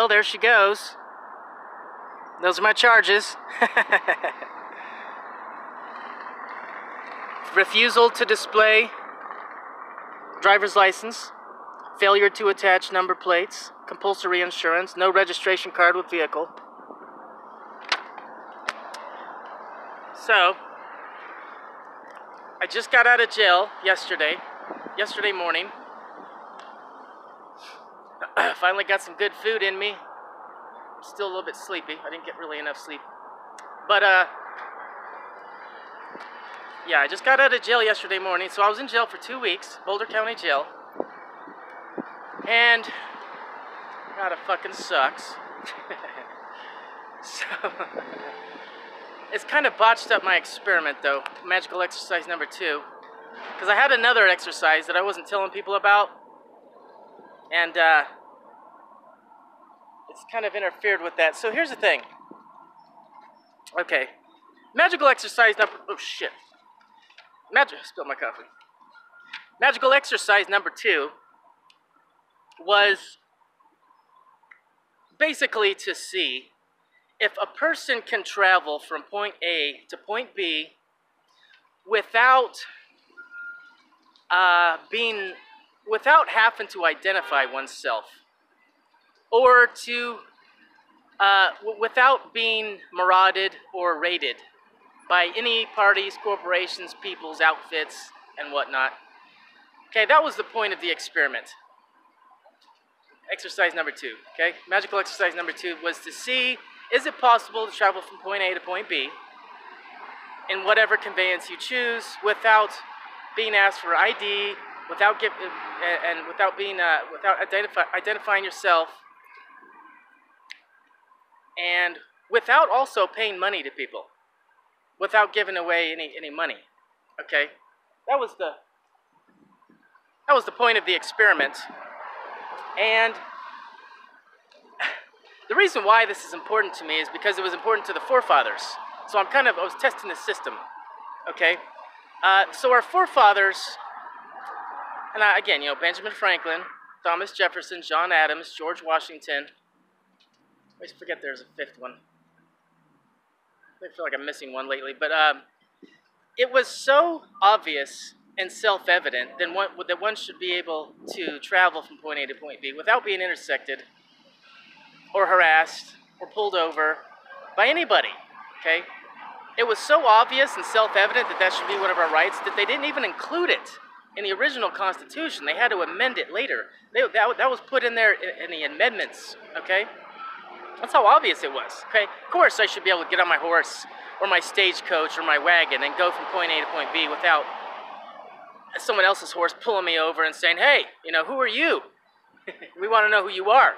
jail. There she goes. Those are my charges. Refusal to display driver's license, failure to attach number plates, compulsory insurance, no registration card with vehicle. So, I just got out of jail yesterday morning. Finally got some good food in me. I'm still a little bit sleepy. I didn't get really enough sleep. But, yeah, I just got out of jail yesterday morning. So I was in jail for 2 weeks, Boulder County Jail. And, God, it fucking sucks. So, it's kind of botched up my experiment, though. Magical exercise number 2. Because I had another exercise that I wasn't telling people about. And, it's kind of interfered with that. So here's the thing. Okay. Magical exercise number... Oh, shit. Spilled my coffee. Magical exercise number 2 was basically to see if a person can travel from point A to point B without without having to identify oneself, or to without being marauded or raided by any parties, corporations, peoples, outfits, and whatnot. Okay, that was the point of the experiment. Exercise number 2, okay? Magical exercise number 2 was to see, is it possible to travel from point A to point B in whatever conveyance you choose without being asked for ID, without identifying yourself, and without also paying money to people, without giving away any money. Okay, that was the point of the experiment. And the reason why this is important to me is because it was important to the forefathers. So I was testing the system. Okay, so our forefathers, and again, Benjamin Franklin, Thomas Jefferson, John Adams, George Washington. I always forget there's a 5th one. I feel like I'm missing one lately, but it was so obvious and self-evident that one should be able to travel from point A to point B without being intersected or harassed or pulled over by anybody, okay? It was so obvious and self-evident that should be one of our rights that they didn't even include it in the original Constitution. They had to amend it later. That was put in there in the amendments, okay? That's how obvious it was, okay? Of course, I should be able to get on my horse or my stagecoach or my wagon and go from point A to point B without someone else's horse pulling me over and saying, hey, who are you? We want to know who you are.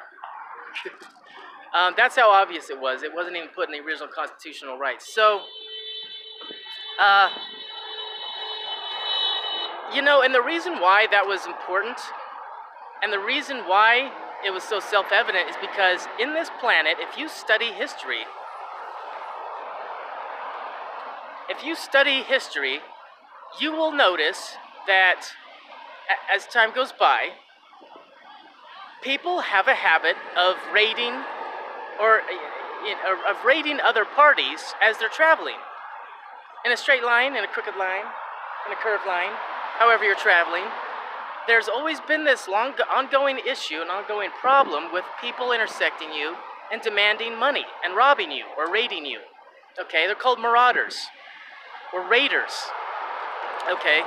That's how obvious it was. It wasn't even put in the original constitutional rights. So, and the reason why that was important, and the reason why it was so self-evident, is because in this planet, if you study history, you will notice that as time goes by, people have a habit of raiding other parties as they're traveling. In a straight line, in a crooked line, in a curved line, however you're traveling. There's always been this ongoing issue, an ongoing problem with people intersecting you and demanding money and robbing you or raiding you. Okay, they're called marauders or raiders. Okay.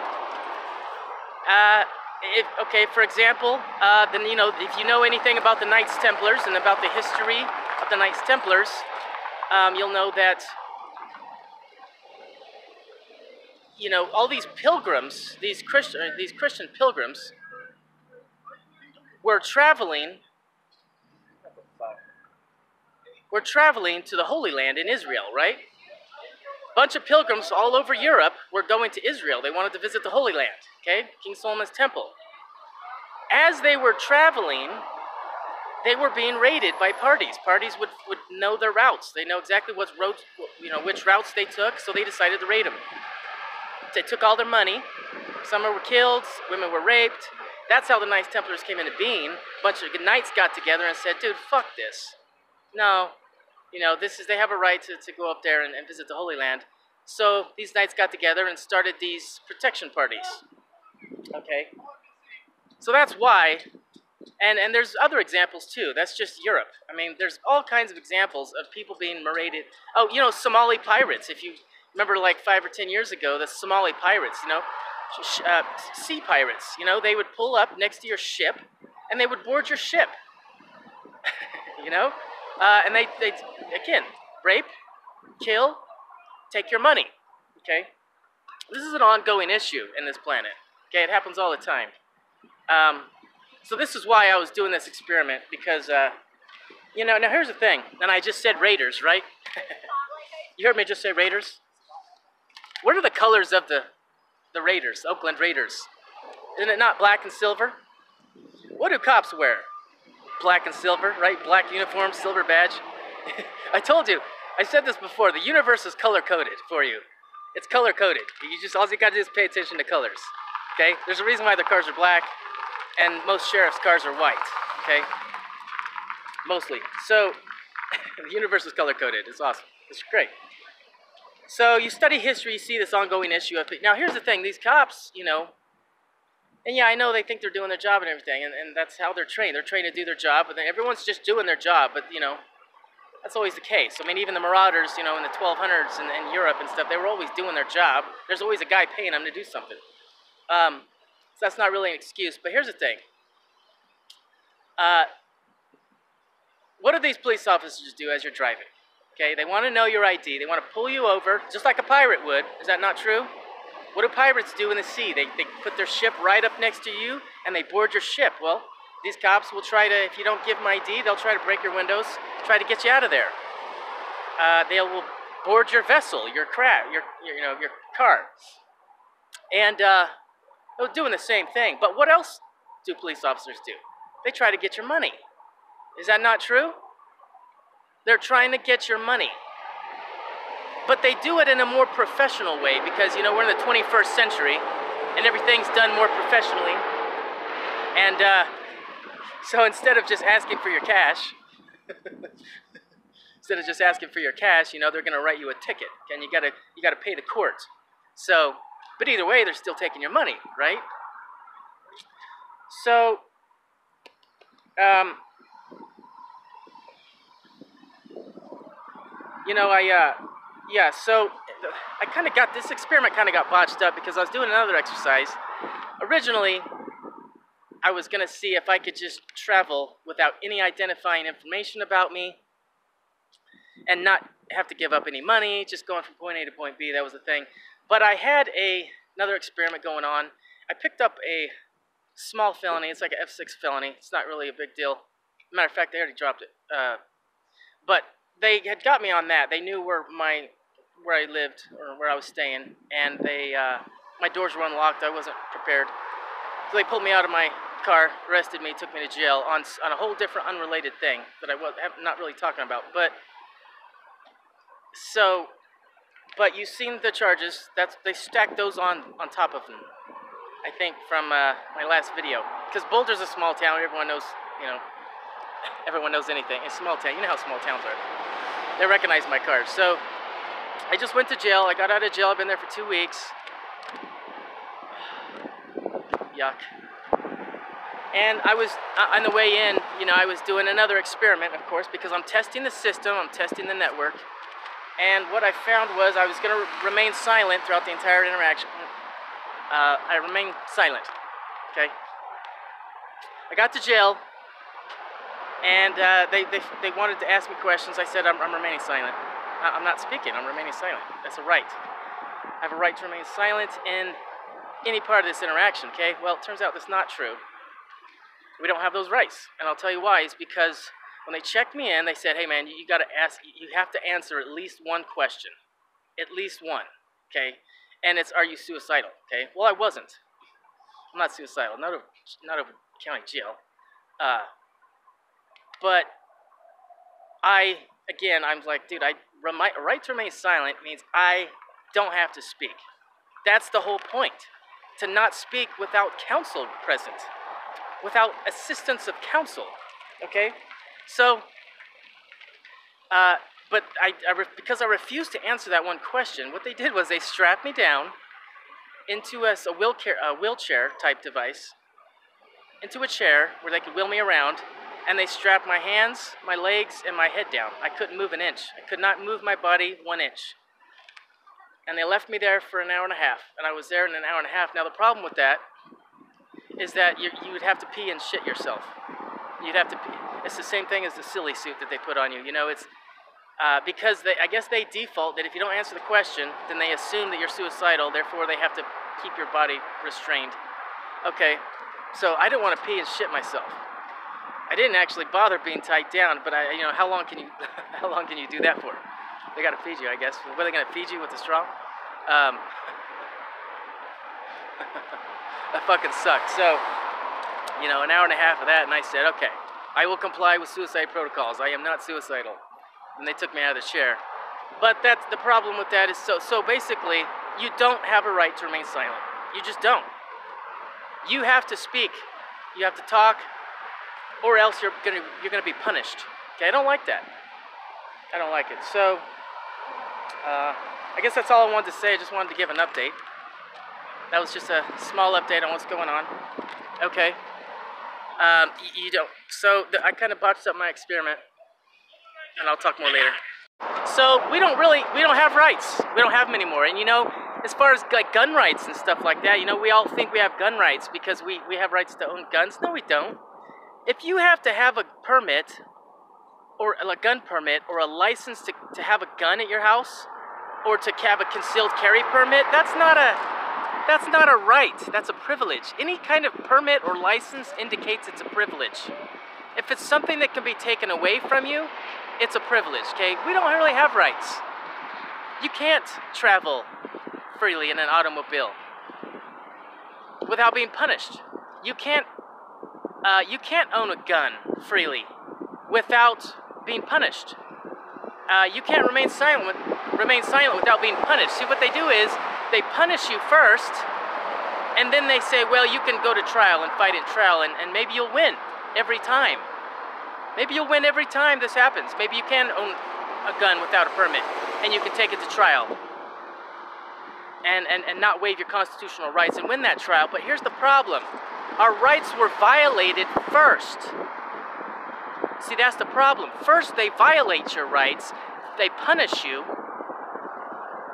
For example, then if you know anything about the Knights Templars and about the history of the Knights Templars, you'll know that all these pilgrims, these Christian pilgrims, were traveling to the Holy Land in Israel, right? Bunch of pilgrims all over Europe were going to Israel. They wanted to visit the Holy Land, okay? King Solomon's temple. As they were traveling, they were being raided by parties. Parties would know their routes. They know exactly which routes they took, so they decided to raid them. They took all their money. Some were killed, women were raped. That's how the Knights Templars came into being. A bunch of knights got together and said, dude, fuck this. No, you know, they have a right to go up there and visit the Holy Land. So these knights got together and started these protection parties. Okay? So that's why, and there's other examples too. That's just Europe. I mean, there's all kinds of examples of people being marauded. Oh, you know, Somali pirates. If you remember, like 5 or 10 years ago, the Somali pirates, you know, sea pirates, you know, they would pull up next to your ship and they would board your ship. You know? And they again, rape, kill, take your money. Okay? This is an ongoing issue in this planet. Okay? It happens all the time. So this is why I was doing this experiment, because, you know, now here's the thing, and I just said Raiders, right? You heard me just say Raiders? What are the colors of the Raiders, Oakland Raiders? Isn't it not black and silver? What do cops wear? Black and silver, right? Black uniform, silver badge. I told you, I said this before, the universe is color-coded for you. It's color-coded. All you gotta do is pay attention to colors, okay? There's a reason why their cars are black, and most sheriff's cars are white, okay? Mostly. So, the universe is color-coded. It's awesome. It's great. So, you study history, you see this ongoing issue of it. Now, here's the thing. These cops, you know, and yeah, I know they think they're doing their job and everything, and that's how they're trained. They're trained to do their job, but then everyone's just doing their job, but, you know, that's always the case. I mean, even the marauders, you know, in the 1200s and in Europe and stuff, they were always doing their job. There's always a guy paying them to do something. So that's not really an excuse, but here's the thing. What do these police officers do as you're driving? Okay, they want to know your ID. They want to pull you over, just like a pirate would. Is that not true? What do pirates do in the sea? They put their ship right up next to you, and they board your ship. Well, these cops will try to, if you don't give them ID, they'll try to break your windows, try to get you out of there. They will board your vessel, your car. And they're doing the same thing. But what else do police officers do? They try to get your money. Is that not true? They're trying to get your money. But they do it in a more professional way because, you know, we're in the 21st century and everything's done more professionally. And so instead of just asking for your cash, you know, they're going to write you a ticket, and you got to pay the court. So, but either way, they're still taking your money, right? So, you know, so I kind of got, this experiment kind of got botched up because I was doing another exercise. Originally, I was going to see if I could just travel without any identifying information about me and not have to give up any money, just going from point A to point B. That was the thing. But I had another experiment going on. I picked up a small felony. It's like an F6 felony. It's not really a big deal. Matter of fact, they already dropped it. But they had got me on that. They knew where I lived or where I was staying, and my doors were unlocked. I wasn't prepared, so they pulled me out of my car, arrested me, took me to jail on a whole different, unrelated thing that I'm not really talking about. But you've seen the charges. They stacked those on top of them. I think from my last video, because Boulder's a small town. Everyone knows, you know. Everyone knows anything. It's a small town. You know how small towns are. They recognize my car. So I just went to jail. I got out of jail. I've been there for 2 weeks. Yuck. And I was, on the way in, you know, I was doing another experiment, of course, because I'm testing the system. I'm testing the network. And what I found was I was going to remain silent throughout the entire interaction. I remained silent. Okay? I got to jail. And they wanted to ask me questions. I said, I'm remaining silent. I'm not speaking. I'm remaining silent. That's a right. I have a right to remain silent in any part of this interaction, okay? Well, it turns out that's not true. We don't have those rights. And I'll tell you why. It's because when they checked me in, they said, hey, man, you have to answer at least one question. At least one, okay? And it's, are you suicidal, okay? Well, I wasn't. I'm not suicidal. Not over county jail. But I'm like, dude, my right to remain silent means I don't have to speak. That's the whole point, to not speak without counsel present. without assistance of counsel. Okay? So, but because I refused to answer that one question, what they did was they strapped me down into a wheelchair type device, into a chair where they could wheel me around, and they strapped my hands, my legs, and my head down. I couldn't move an inch. I could not move my body 1 inch. And they left me there for an hour and a half, and I was there in an hour and a half. Now the problem with that is that you would have to pee and shit yourself. You'd have to pee. It's the same thing as the silly suit that they put on you. You know, it's because I guess they default that if you don't answer the question, then they assume that you're suicidal. Therefore, they have to keep your body restrained. Okay, so I didn't want to pee and shit myself. I didn't actually bother being tied down, but how long can you do that for? They gotta feed you, I guess. What are they gonna feed you with a straw? That fucking sucked. So, an hour and a half of that, and I said, okay, I will comply with suicide protocols. I am not suicidal. And they took me out of the chair. But that's the problem with that is so basically, you don't have a right to remain silent. You just don't. You have to speak. You have to talk, or else you're gonna be punished. Okay, I don't like that. I don't like it. So, I guess that's all I wanted to say. I just wanted to give an update. That was just a small update on what's going on. Okay. You don't. So I kind of botched up my experiment, and I'll talk more later. So we don't have rights. We don't have them anymore. And as far as like gun rights and stuff like that, we all think we have gun rights because we have rights to own guns. No, we don't. If you have to have a permit, or a gun permit, or a license to have a gun at your house, or to have a concealed carry permit, that's not a right. That's a privilege. Any kind of permit or license indicates it's a privilege. If it's something that can be taken away from you, it's a privilege, okay? We don't really have rights. You can't travel freely in an automobile without being punished. You can't own a gun freely without being punished. You can't remain silent without being punished. See, what they do is they punish you first, and then they say, well, you can go to trial and fight in trial, and maybe you'll win every time. Maybe you'll win every time this happens. Maybe you can own a gun without a permit, and you can take it to trial and not waive your constitutional rights and win that trial. But here's the problem. Our rights were violated first. See, that's the problem. First, they violate your rights, they punish you,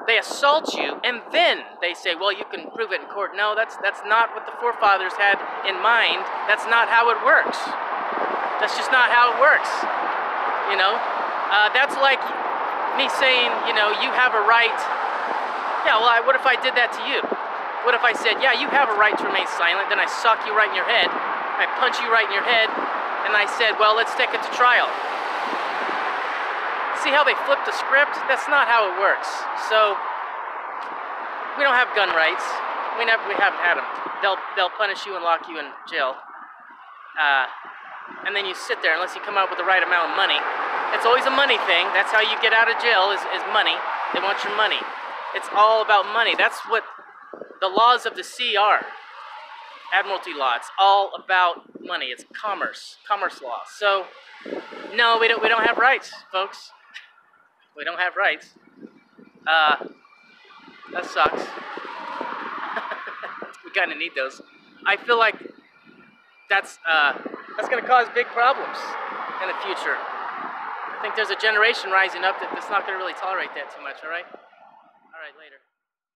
they assault you, and then they say, well, you can prove it in court. No, that's not what the forefathers had in mind. That's not how it works. That's just not how it works. That's like me saying, you have a right. Yeah, well, what if I did that to you? What if I said, yeah, you have a right to remain silent, then I sock you right in your head, I punch you right in your head, and I said, well, let's take it to trial. See how they flipped the script? That's not how it works. So, we don't have gun rights. We haven't had them. They'll punish you and lock you in jail. And then you sit there unless you come up with the right amount of money. It's always a money thing. That's how you get out of jail is money. They want your money. It's all about money. That's what the laws of the sea are. Admiralty law. It's all about money. It's commerce law. So, no, we don't have rights, folks. We don't have rights. That sucks. We kind of need those. I feel like that's going to cause big problems in the future. I think there's a generation rising up that's not going to really tolerate that too much. All right, later.